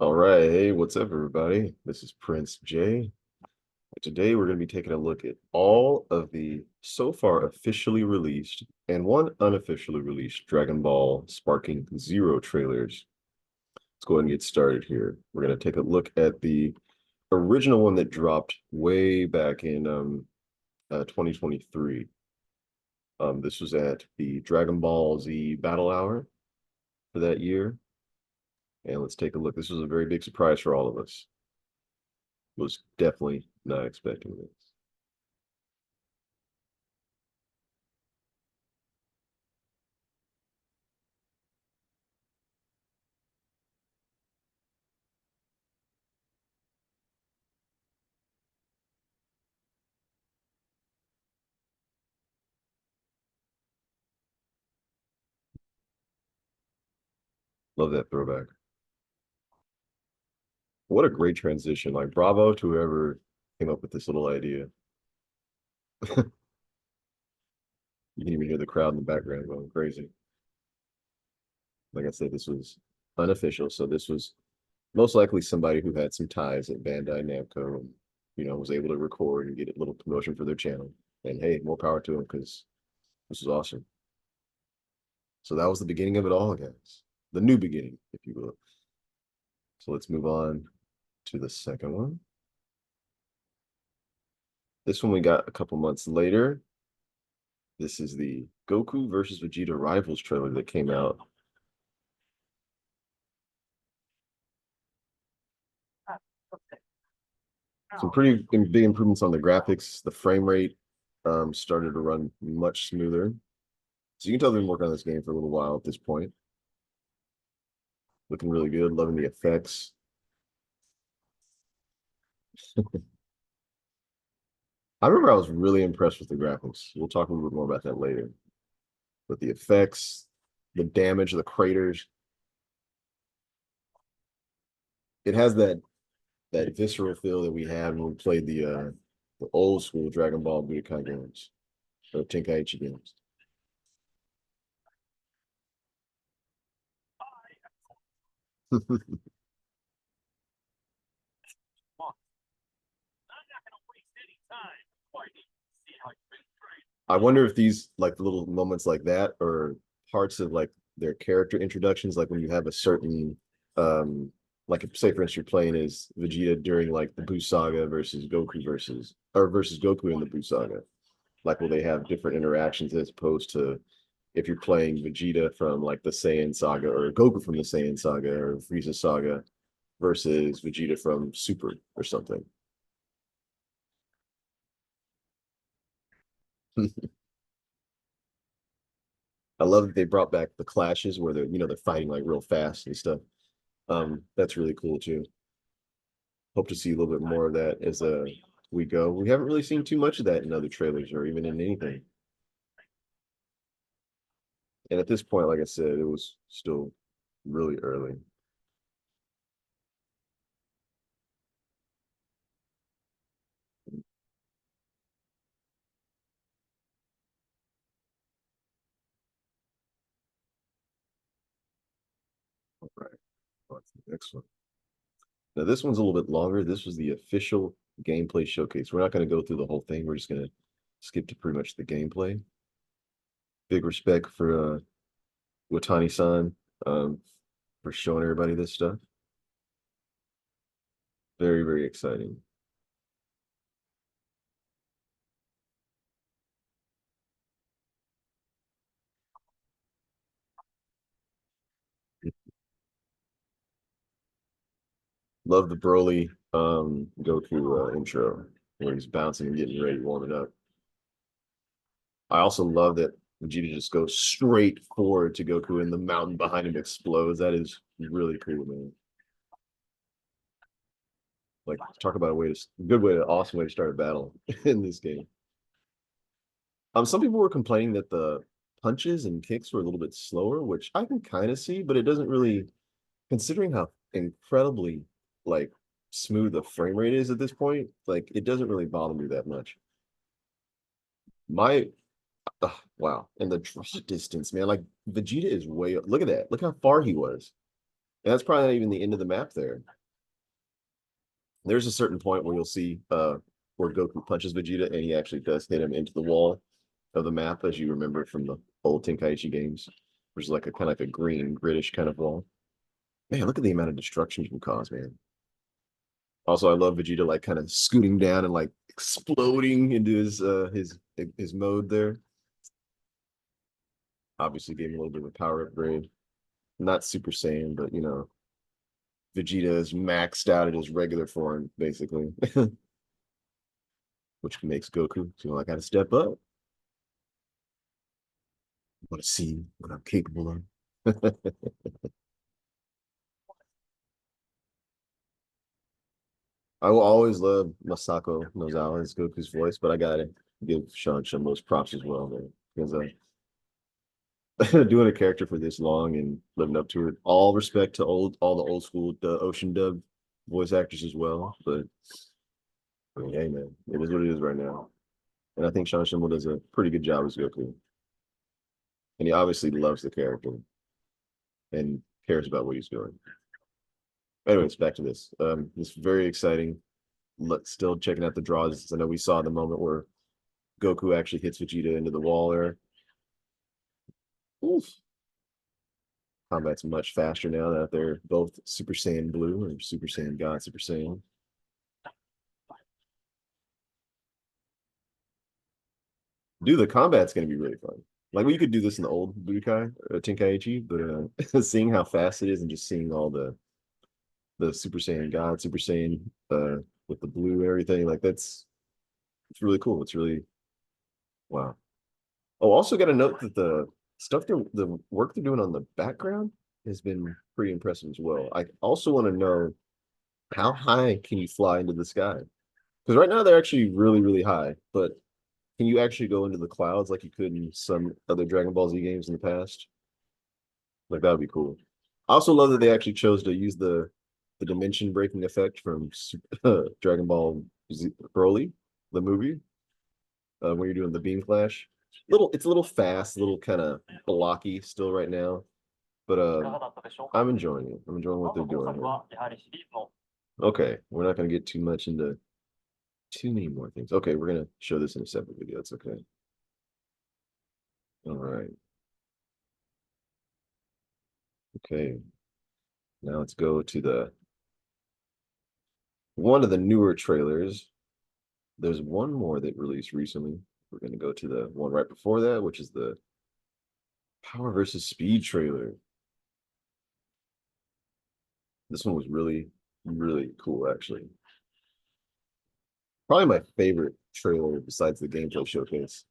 All right, hey, what's up, everybody? This is Prince J. Today, we're going to be taking a look at all of the so far officially released and one unofficially released Dragon Ball Sparking Zero trailers. Let's go ahead and get started here. We're going to take a look at the original one that dropped way back in 2023. This was at the Dragon Ball Z Battle Hour for that year. And let's take a look. This was a very big surprise for all of us. Was definitely not expecting this. Love that throwback. What a great transition. Like, bravo to whoever came up with this little idea. You can even hear the crowd in the background going crazy. Like I said, this was unofficial. So this was most likely somebody who had some ties at Bandai Namco and, was able to record and get a little promotion for their channel. And hey, more power to them because this was awesome. So that was the beginning of it all, guys. The new beginning, if you will. So let's move on to the second one. This one we got a couple months later. This is the Goku versus Vegeta Rivals trailer that came out. Some pretty big improvements on the graphics. The frame rate started to run much smoother. So you can tell they've been working on this game for a little while at this point. Looking really good. Loving the effects. I remember I was really impressed with the graphics. We'll talk a little bit more about that later. But the effects, the damage, the craters, it has that visceral feel that we had when we played the old school Dragon Ball Budokai games or Tenkaichi games. I wonder if these like little moments like that or parts of like their character introductions, like when you have a certain like say for instance you're playing as Vegeta during like the Buu Saga versus Goku versus Goku in the Buu Saga. Like will they have different interactions as opposed to if you're playing Vegeta from like the Saiyan Saga or Goku from the Saiyan Saga or Frieza Saga versus Vegeta from Super or something. I love that they brought back the clashes where they're fighting like real fast and stuff. That's really cool too. Hope to see a little bit more of that as we go. We haven't really seen too much of that in other trailers or even in anything. And at this point, like I said, it was still really early. All right, on to the next one. Now this one's a little bit longer. This was the official gameplay showcase. We're not going to go through the whole thing. We're just going to skip to pretty much the gameplay. Big respect for Watani-san for showing everybody this stuff. Very, very exciting. Love the Broly Goku intro where he's bouncing and getting ready, warming up. I also love that Vegeta just goes straight forward to Goku and the mountain behind him explodes. That is really cool, man. Like talk about a way to good way to awesome way to start a battle in this game. Some people were complaining that the punches and kicks were a little bit slower, which I can kind of see, but it doesn't really considering how incredibly like smooth the frame rate is at this point, like it doesn't really bother me that much. My wow, and the draw distance, man, like Vegeta is way look at that. Look how far he was. And that's probably not even the end of the map there. There's a certain point where you'll see where Goku punches Vegeta and he actually does hit him into the wall of the map, as you remember from the old Tenkaichi games, which is like a kind of like a green, grittish kind of wall. Man, look at the amount of destruction you can cause, man. Also, I love Vegeta like kind of scooting down and like exploding into his mode there. Obviously gave him a little bit of a power upgrade. Not Super Saiyan, but you know, Vegeta is maxed out at his regular form, basically. Which makes Goku feel like I gotta step up. I want to see what I'm capable of. I will always love Masako Nozawa as Goku's voice, but I gotta give Sean Shenmue's props as well, man. Because doing a character for this long and living up to it. All respect to all the old school Ocean Dub voice actors as well. But I mean, hey man, it is what it is right now. And I think Sean Shenmue does a pretty good job as Goku. And he obviously loves the character and cares about what he's doing. Anyways, back to this. This is very exciting. Still checking out the draws. I know we saw the moment where Goku actually hits Vegeta into the wall there. Oof. Combat's much faster now that they're both Super Saiyan Blue or Super Saiyan God, Super Saiyan. Dude, the combat's gonna be really fun. Like we could do this in the old Budokai Tenkaichi, but seeing how fast it is and just seeing all the Super Saiyan God, Super Saiyan with the blue and everything, like it's really cool. It's really wow. Oh, also got to note that the work they're doing on the background has been pretty impressive as well. I also want to know how high can you fly into the sky? Because right now they're actually really, really high, but can you actually go into the clouds like you could in some other Dragon Ball Z games in the past? Like that would be cool. I also love that they actually chose to use the dimension breaking effect from Dragon Ball Z Broly, the movie, when you're doing the beam flash. It's a little fast, a little kind of blocky still right now, but I'm enjoying it. I'm enjoying what they're doing here. Okay, we're not going to get too much into too many more things. Okay, we're going to show this in a separate video. It's okay. All right. Okay. Now let's go to the one of the newer trailers. There's one more that released recently. We're going to go to the one right before that, which is the Power versus Speed trailer. This one was really, really cool, actually. Probably my favorite trailer besides the gameplay showcase.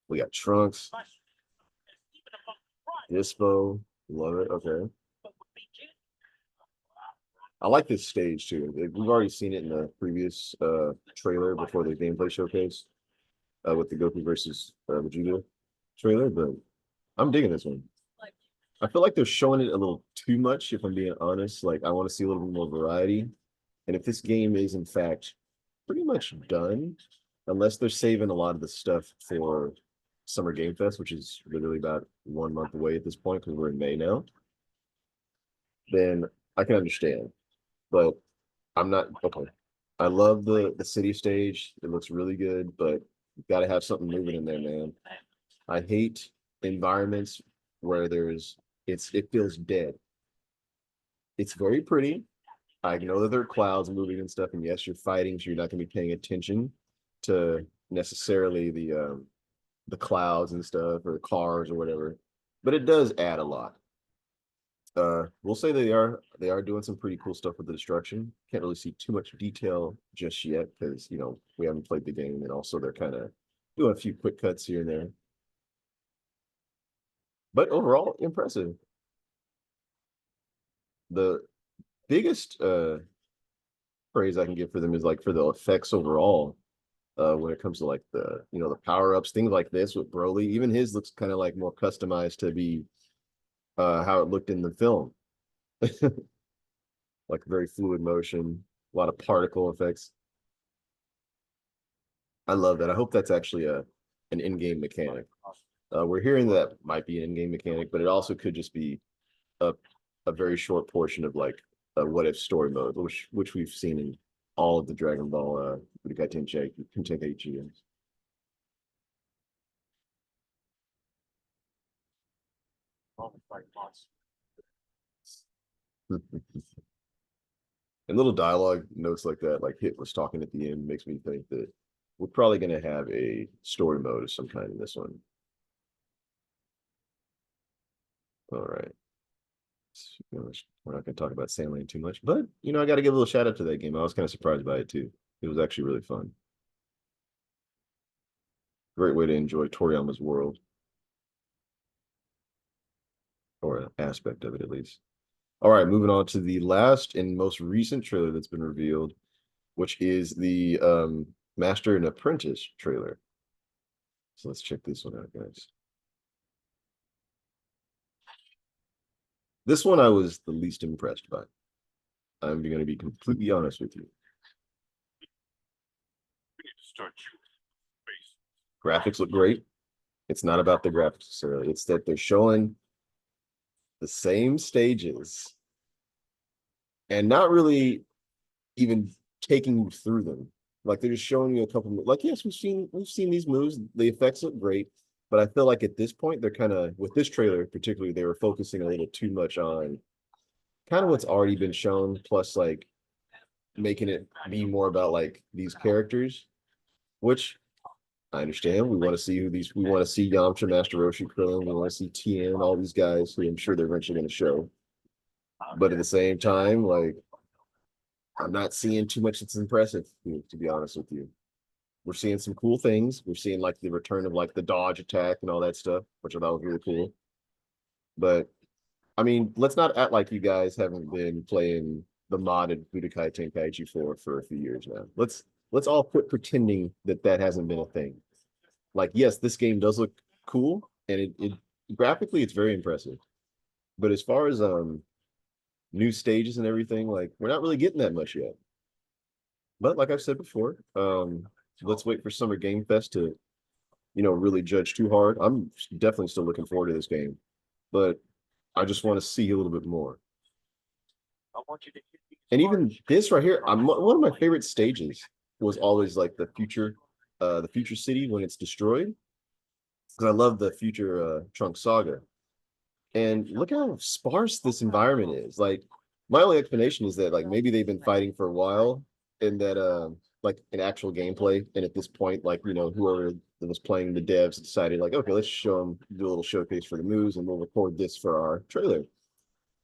We got Trunks, Dispo, love it. Okay. I like this stage too. We've already seen it in the previous trailer before the gameplay showcase with the Goku versus Vegeta trailer, but I'm digging this one. I feel like they're showing it a little too much, if I'm being honest. Like, I want to see a little bit more variety. And if this game is, in fact, pretty much done, unless they're saving a lot of the stuff for Summer Game Fest, which is literally about 1 month away at this point because we're in May now, then I can understand. But I'm not okay. I love the city stage. It looks really good, but you got to have something moving in there, man. I hate environments where it feels dead. It's very pretty. I know that there are clouds moving and stuff, and yes, you're fighting, so you're not going to be paying attention to necessarily the clouds and stuff or the cars or whatever, but it does add a lot. We'll say they are doing some pretty cool stuff with the destruction. Can't really see too much detail just yet because we haven't played the game, and also they're kind of doing a few quick cuts here and there. But overall, impressive. The biggest praise I can give for them is like for the effects overall. When it comes to like the power ups, things like this with Broly, even his looks kind of like more customized to be how it looked in the film, like very fluid motion, a lot of particle effects. I love that. I hope that's actually an in-game mechanic. We're hearing that might be an in-game mechanic, but it also could just be a a very short portion of like a what if story mode, which we've seen in all of the Dragon Ball Budokai Tenkaichi games. And little dialogue notes like that, like Hit was talking at the end, makes me think that we're probably going to have a story mode of some kind in this one. All right. We're not going to talk about Sandland too much, but I got to give a little shout out to that game. I was kind of surprised by it too. It was actually really fun. Great way to enjoy Toriyama's world, or an aspect of it at least. All right, moving on to the last and most recent trailer that's been revealed, which is the Master and Apprentice trailer. So let's check this one out, guys. This one I was the least impressed by. I'm going to be completely honest with you. Graphics look great. It's not about the graphics necessarily. It's that they're showing the same stages and not really even taking you through them. Like they're just showing you a couple. Like yes, we've seen these moves. The effects look great, but I feel like at this point they're kind of with this trailer particularly they were focusing a little too much on kind of what's already been shown, plus like making it be more about like these characters, which I understand. We want to see who these. We want to see Yamcha, Master Roshi, Krillin. We want to see Tien, all these guys who I'm sure they're eventually going to show. But at the same time, like I'm not seeing too much that's impressive. To be honest with you, we're seeing some cool things. We're seeing like the return of like the dodge attack and all that stuff, which I thought was really cool. But I mean, let's not act like you guys haven't been playing the modded Budokai Tenkaichi 4 for a few years now. Let's all quit pretending that that hasn't been a thing. Like, yes, this game does look cool, and it graphically it's very impressive. But as far as new stages and everything, like we're not really getting that much yet. But like I've said before, let's wait for Summer Game Fest to, really judge too hard. I'm definitely still looking forward to this game, but I just want to see a little bit more. And even this right here, one of my favorite stages was always like the future city when it's destroyed. Because I love the future Trunk saga. And look how sparse this environment is. Like my only explanation is that like maybe they've been fighting for a while and that like in actual gameplay. And at this point, like whoever was playing the devs decided like, okay, let's show them do a little showcase for the moves and we'll record this for our trailer.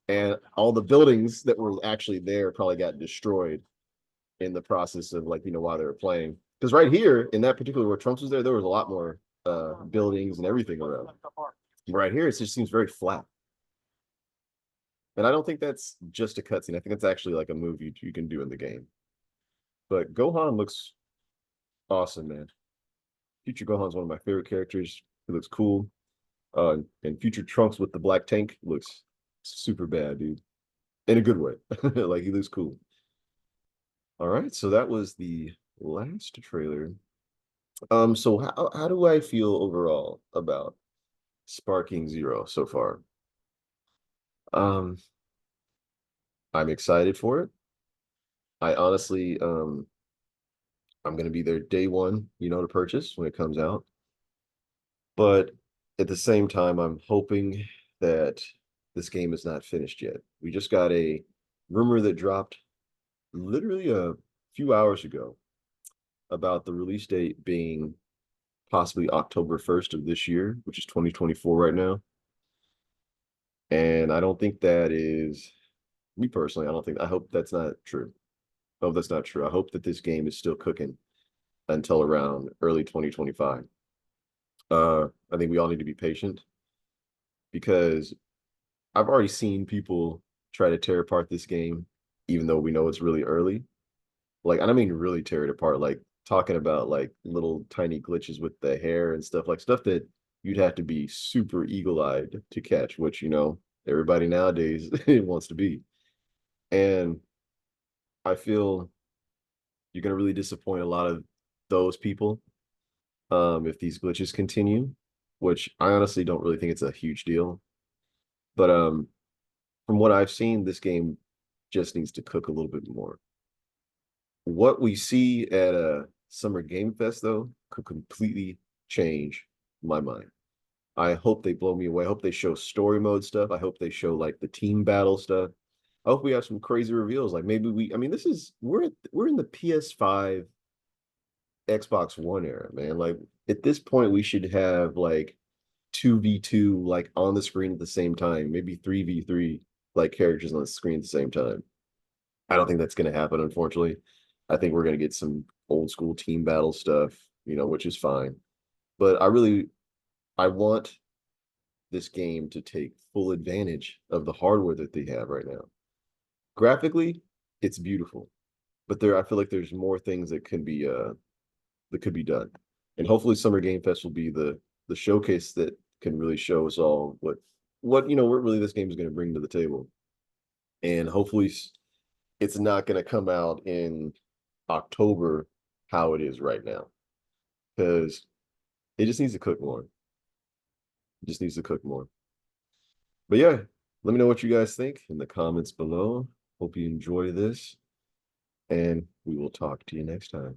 And all the buildings that were actually there probably got destroyed in the process of like, while they were playing. Because right here in that particular where Trunks was there was a lot more buildings and everything around. Right here, it just seems very flat. And I don't think that's just a cutscene. I think it's actually like a move you can do in the game. But Gohan looks awesome, man. Future Gohan's one of my favorite characters. He looks cool. And Future Trunks with the black tank looks super bad, dude. In a good way. Like he looks cool. All right, so that was the last trailer. So how do I feel overall about Sparking Zero so far? Um, I'm excited for it. I honestly, I'm gonna be there day one, to purchase when it comes out. But at the same time, I'm hoping that this game is not finished yet. We just got a rumor that dropped literally a few hours ago about the release date being possibly October 1st of this year, which is 2024 right now. And I don't think that is me personally. I hope that's not true. I hope that's not true. I hope that this game is still cooking until around early 2025. I think we all need to be patient because I've already seen people try to tear apart this game, even though we know it's really early. Like, I don't mean really tear it apart, like talking about like little tiny glitches with the hair and stuff that you'd have to be super eagle-eyed to catch, which, everybody nowadays wants to be. And I feel you're going to really disappoint a lot of those people if these glitches continue, which I honestly don't really think it's a huge deal. But from what I've seen, this game just needs to cook a little bit more. What we see at a Summer Game Fest, though, could completely change my mind. I hope they blow me away. I hope they show story mode stuff. I hope they show like the team battle stuff. I hope we have some crazy reveals. Like maybe I mean, this is we're in the PS5 Xbox One era, man. Like at this point, we should have like 2v2 like on the screen at the same time, maybe 3v3 like characters on the screen at the same time. I don't think that's going to happen, unfortunately. I think we're going to get some old school team battle stuff, which is fine. But I want this game to take full advantage of the hardware that they have right now. Graphically, it's beautiful, but I feel like there's more things that could be done. And hopefully Summer Game Fest will be the showcase that can really show us all what really this game is going to bring to the table. And hopefully it's not going to come out in October how it is right now, because it just needs to cook more. It just needs to cook more. But yeah, let me know what you guys think in the comments below. Hope you enjoy this, and we will talk to you next time.